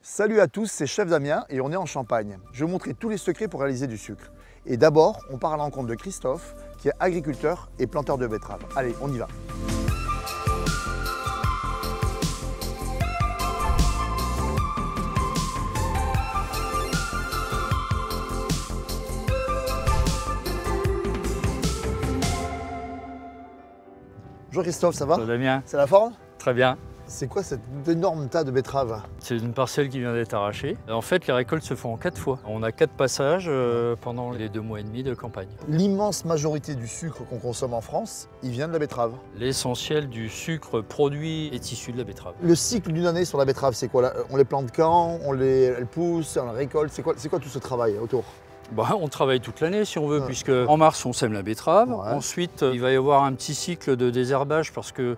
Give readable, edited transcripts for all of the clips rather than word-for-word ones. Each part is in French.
Salut à tous, c'est Chef Damien et on est en Champagne. Je vais vous montrer tous les secrets pour réaliser du sucre. Et d'abord, on part à la rencontre de Christophe, qui est agriculteur et planteur de betteraves. Allez, on y va. Bonjour Christophe, ça va? Bonjour Damien. C'est la forme? Très bien. C'est quoi cet énorme tas de betteraves? C'est une parcelle qui vient d'être arrachée. En fait, les récoltes se font en 4 fois. On a 4 passages pendant les 2 mois et demi de campagne. L'immense majorité du sucre qu'on consomme en France, il vient de la betterave. L'essentiel du sucre produit est issu de la betterave. Le cycle d'une année sur la betterave, c'est quoi? On les plante quand? Elle pousse, on la récolte? C'est quoi tout ce travail autour? On travaille toute l'année si on veut, puisque en mars on sème la betterave. Ouais. Ensuite, il va y avoir un petit cycle de désherbage parce que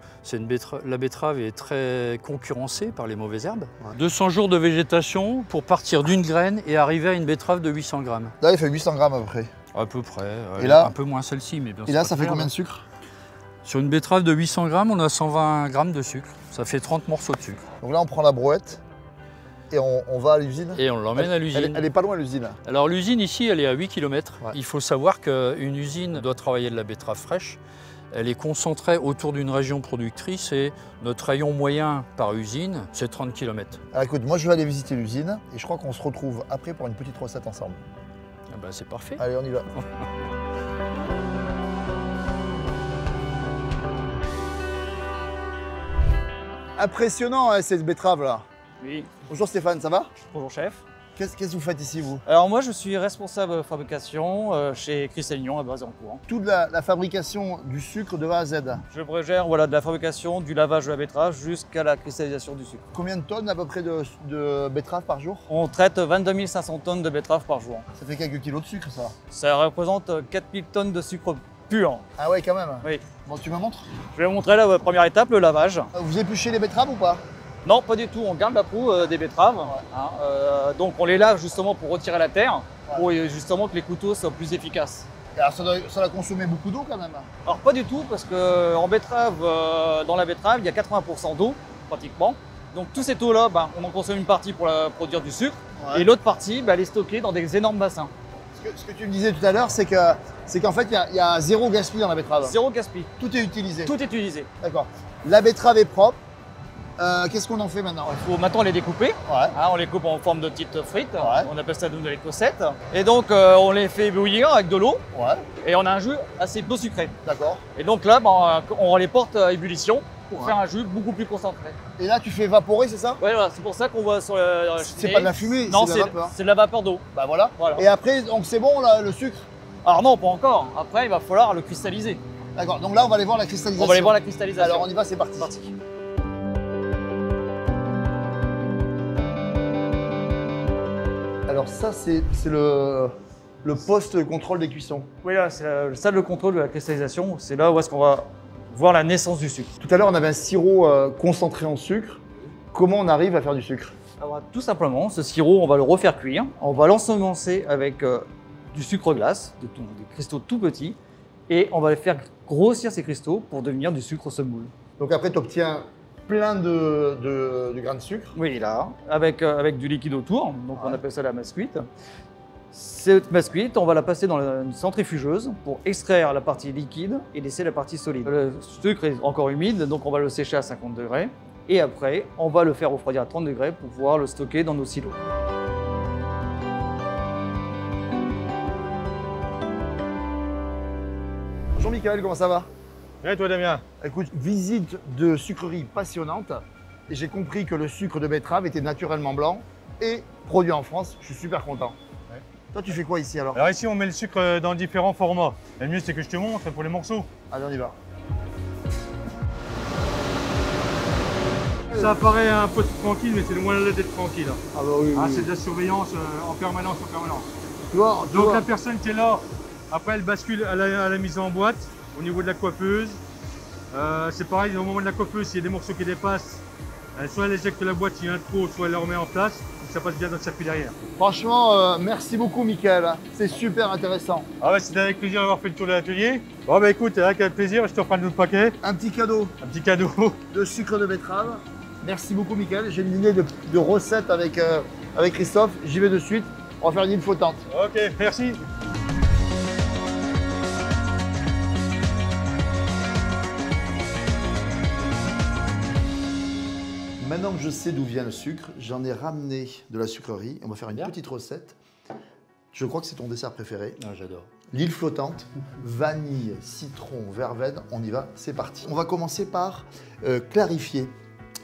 la betterave est très concurrencée par les mauvaises herbes. Ouais. 200 jours de végétation pour partir d'une graine et arriver à une betterave de 800 grammes. Là, il fait 800 grammes à peu près. À peu près. Et là, un peu moins celle-ci, mais bien sûr. Et là, ça fait combien de sucre? Sur une betterave de 800 grammes, on a 120 grammes de sucre. Ça fait 30 morceaux de sucre. Donc là, on prend la brouette. Et on va à l'usine? Et on l'emmène à l'usine. Elle est pas loin l'usine? Alors l'usine ici, elle est à 8 km. Ouais. Il faut savoir qu'une usine doit travailler de la betterave fraîche. Elle est concentrée autour d'une région productrice et notre rayon moyen par usine, c'est 30 km. Alors écoute, moi je vais aller visiter l'usine et je crois qu'on se retrouve après pour une petite recette ensemble. Ah ben, c'est parfait. Allez, on y va. Impressionnant hein, cette betterave là. Oui. Bonjour Stéphane, ça va? Bonjour chef. Qu'est-ce que vous faites ici vous? Alors moi je suis responsable fabrication chez Cristallignon à Bazancourt. Toute la fabrication du sucre de A à Z. Je gère de la fabrication, du lavage de la betterave jusqu'à la cristallisation du sucre. Combien de tonnes à peu près de betterave par jour? On traite 22 500 tonnes de betterave par jour. Ça fait quelques kilos de sucre ça? Ça représente 4000 tonnes de sucre pur. Ah ouais quand même? Oui. Bon tu me montres? Je vais vous montrer la première étape, le lavage. Vous épluchez les betteraves ou pas? Non, pas du tout, on garde la peau des betteraves. Hein, donc on les lave justement pour retirer la terre, pour justement que les couteaux soient plus efficaces. Et alors ça doit consommer beaucoup d'eau quand même? Alors pas du tout, parce que en betterave, dans la betterave, il y a 80% d'eau, pratiquement. Donc toute cette eau-là, on en consomme une partie pour produire du sucre, et l'autre partie, elle est stockée dans des énormes bassins. Ce que tu me disais tout à l'heure, c'est qu'en fait, il y a zéro gaspillage dans la betterave. Zéro gaspillage. Tout est utilisé. Tout est utilisé. D'accord. La betterave est propre. Qu'est-ce qu'on en fait maintenant? Il faut maintenant les découper. Ouais. Hein, on les coupe en forme de petites frites. Ouais. On appelle ça des cossettes. Et donc on les fait bouillir avec de l'eau. Ouais. Et on a un jus assez peu sucré. D'accord. Et donc là, on les porte à ébullition pour faire un jus beaucoup plus concentré. Et là, tu fais évaporer, c'est ça? Ouais, voilà, c'est pour ça qu'on voit sur c'est pas de la fumée, non, c'est de la vapeur. C'est de la vapeur d'eau. Bah voilà. Et après, donc c'est bon là, le sucre? Alors non, pas encore. Après, il va falloir le cristalliser. D'accord. Donc là, on va aller voir la cristallisation. On va aller voir la cristallisation. Alors on y va, c'est parti. Alors ça, c'est le poste de contrôle des cuissons. Oui, là, c'est la salle de contrôle de la cristallisation. C'est là où est-ce qu'on va voir la naissance du sucre. Tout à l'heure, on avait un sirop concentré en sucre. Comment on arrive à faire du sucre? Alors, tout simplement, ce sirop, on va le refaire cuire. On va l'ensemencer avec du sucre glace, des cristaux tout petits, et on va les faire grossir ces cristaux pour devenir du sucre semoule. Donc après, tu obtiens plein de grains de sucre. Oui, là, avec du liquide autour, donc on appelle ça la masse cuite. Cette masse cuite, on va la passer dans une centrifugeuse pour extraire la partie liquide et laisser la partie solide. Le sucre est encore humide, donc on va le sécher à 50 degrés. Et après, on va le faire refroidir à 30 degrés pour pouvoir le stocker dans nos silos. Bonjour Michael, comment ça va? Et toi Damien? Écoute, visite de sucrerie passionnante. Et j'ai compris que le sucre de betterave était naturellement blanc et produit en France. Je suis super content. Ouais. Toi, tu fais quoi ici alors? Alors ici, on met le sucre dans différents formats. Et le mieux, c'est que je te montre pour les morceaux. Allez, on y va. Ça paraît un peu tranquille, mais c'est le moyen d'être tranquille. Ah bah oui, oui. C'est de la surveillance en permanence, Tu vois, Donc la personne qui est là, après, elle bascule à la mise en boîte au niveau de la coiffeuse. C'est pareil, au moment de la coiffeuse, s'il y a des morceaux qui dépassent, soit elle éjecte la boîte s'il y en a trop, soit elle la remet en place, et ça passe bien dans le circuit derrière. Franchement, merci beaucoup Michael. C'est super intéressant. Ah ouais, c'était avec plaisir d'avoir fait le tour de l'atelier. Bon bah écoute, avec plaisir, je te reprends notre paquet. Un petit cadeau Un petit cadeau. de sucre de betterave. Merci beaucoup, Mickaël. J'ai une idée de recette avec Christophe. J'y vais de suite. On va faire une île flottante. Ok, merci. Maintenant que je sais d'où vient le sucre, j'en ai ramené de la sucrerie. On va faire une Bien. petite recette. Je crois que c'est ton dessert préféré. Ah, j'adore. L'île flottante, vanille, citron, verveine, on y va, c'est parti. On va commencer par clarifier.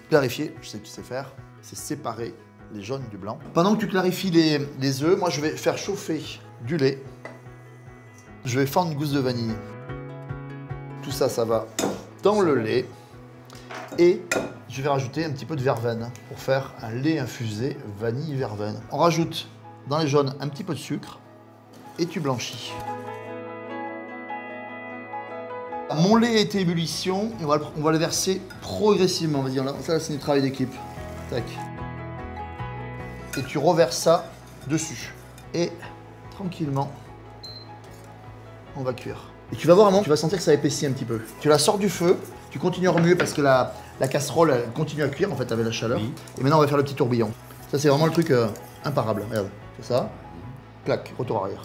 Clarifier, je sais que tu sais faire, c'est séparer les jaunes du blanc. Pendant que tu clarifies les œufs, moi je vais faire chauffer du lait. Je vais fendre une gousse de vanille. Tout ça, ça va dans le lait. Et je vais rajouter un petit peu de verveine pour faire un lait infusé vanille-verveine. On rajoute dans les jaunes un petit peu de sucre et tu blanchis. Mon lait est à ébullition, et on va le verser progressivement. Vas-y, ça c'est du travail d'équipe. Tac. Et tu reverses ça dessus. Et tranquillement, on va cuire. Et tu vas voir, tu vas sentir que ça épaissit un petit peu. Tu la sors du feu, tu continues à remuer parce que la casserole elle continue à cuire en fait avec la chaleur. Oui. Et maintenant on va faire le petit tourbillon. Ça c'est vraiment le truc imparable. Regarde, c'est ça. Clac, retour arrière.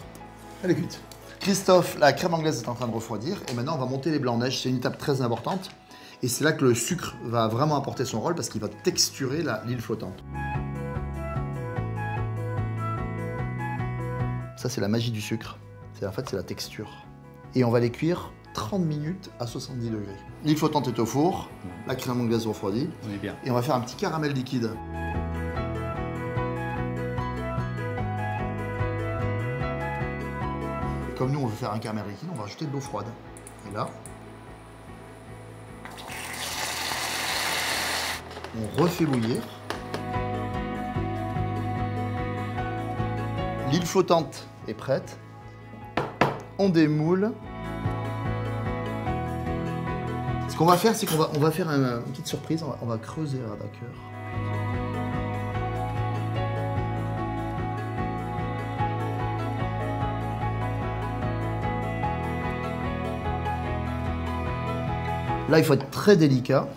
Elle est cuite. Christophe, la crème anglaise est en train de refroidir et maintenant on va monter les blancs en neige. C'est une étape très importante et c'est là que le sucre va vraiment apporter son rôle parce qu'il va texturer l'île flottante. Ça c'est la magie du sucre. En fait c'est la texture. Et on va les cuire 30 minutes à 70 degrés. L'île flottante est au four, la crème anglaise refroidie. On est bien. Et on va faire un petit caramel liquide. Et comme nous on veut faire un caramel liquide, on va rajouter de l'eau froide. Et là, on refait bouillir. L'île flottante est prête. On démoule. Ce qu'on va faire, c'est qu'on va faire une petite surprise. On va creuser la vapeur. Là, il faut être très délicat.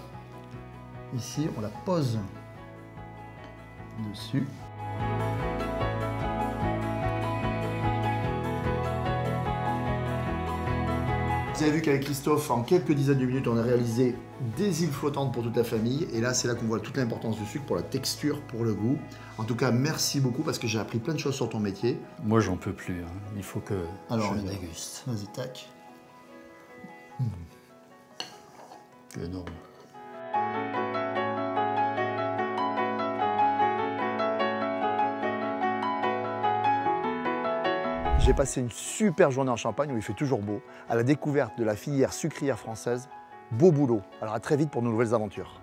Ici, on la pose dessus. Vous avez vu qu'avec Christophe, en quelques dizaines de minutes, on a réalisé des îles flottantes pour toute la famille. Et là, c'est là qu'on voit toute l'importance du sucre pour la texture, pour le goût. En tout cas, merci beaucoup parce que j'ai appris plein de choses sur ton métier. Moi, j'en peux plus. Hein. Il faut que alors, je déguste. Vas-y, tac. C'est énorme. J'ai passé une super journée en Champagne où il fait toujours beau, à la découverte de la filière sucrière française. Beau boulot. Alors à très vite pour de nouvelles aventures.